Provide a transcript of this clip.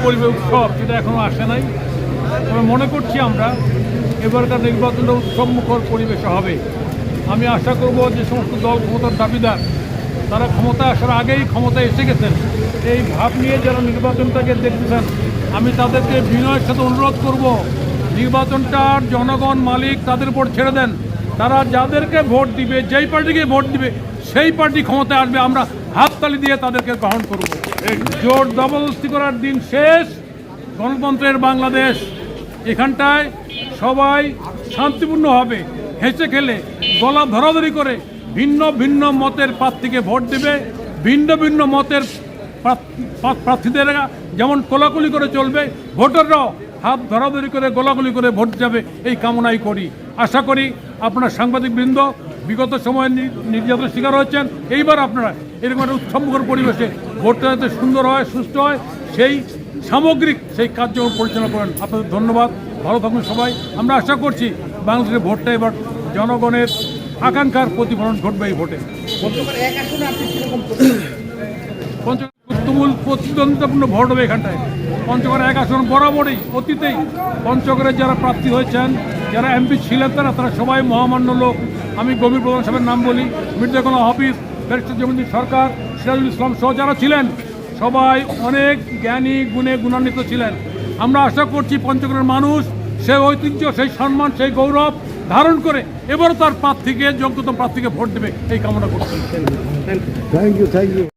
পরিবেশ উৎসব সেটা এখনো আসে নাই, তবে মনে করছি আমরা এবারকার নির্বাচনটা উৎসবমুখর পরিবেশে হবে। আমি আশা করব যে সমস্ত দল ক্ষমতার দাবিদার তারা ক্ষমতায় আসার আগেই ক্ষমতায় এসে গেছেন, এই ভাব নিয়ে যারা নির্বাচনটাকে দেখতেছেন, আমি তাদেরকে বিনয়ের সাথে অনুরোধ করব, নির্বাচনটার জনগণ মালিক, তাদের উপর ছেড়ে দেন। তারা যাদেরকে ভোট দিবে, যেই পার্টিকে ভোট দিবে, সেই পার্টি ক্ষমতায় আসবে, আমরা হাততালি দিয়ে তাদেরকে গ্রহণ করব। জোর জবরদস্তি করার দিন শেষ। গণতন্ত্রের বাংলাদেশ, এখানটায় সবাই শান্তিপূর্ণভাবে হেসে খেলে গলা ধরাধরি করে ভিন্ন ভিন্ন মতের প্রার্থীকে ভোট দেবে। ভিন্ন ভিন্ন মতের প্রার্থীদের যেমন কোলাকুলি করে চলবে, ভোটাররাও হাত ধরাধরি করে গোলাগুলি করে ভোট যাবে, এই কামনাই করি। আশা করি আপনারা সাংবাদিকবৃন্দ বিগত সময়ে নির্যাতনের শিকার হচ্ছেন, এইবার আপনারা এরকম একটা উৎসবমুখর পরিবেশে ভোটটা যাতে সুন্দর হয়, সুস্থ হয়, সেই সামগ্রিক সেই কার্যক্রম পরিচালনা করেন। আপনাদের ধন্যবাদ, ভালো থাকুন সবাই। আমরা আশা করছি বাংলাদেশের ভোটটা এবার জনগণের আকাঙ্ক্ষার প্রতিফলন ঘটবে এই ভোটে। তুমুল প্রতিদ্বন্দ্বিতাপূর্ণ ভোট হবে এখানটায়। পঞ্চগড় 1 আসন বরাবরই অতীতেই পঞ্চগড়ের যারা প্রার্থী হয়েছেন, যারা এমপি ছিলেন, তারা সবাই মহামান্য লোক। আমি গভীর প্রধান সাহেবের নাম বলি, মির্জা গোলাম হাফিজ, ব্যারিস্টার জমিউদ্দিন সরকার, সিরাজুল ইসলাম সহ যারা ছিলেন, সবাই অনেক জ্ঞানী গুণে গুণান্বিত ছিলেন। আমরা আশা করছি পঞ্চগড়ের মানুষ সেই ঐতিহ্য, সেই সম্মান, সেই গৌরব ধারণ করে এবারও তার প্রার্থীকে, যোগ্যতম প্রার্থীকে ভোট দেবে, এই কামনা করছি। Thank you.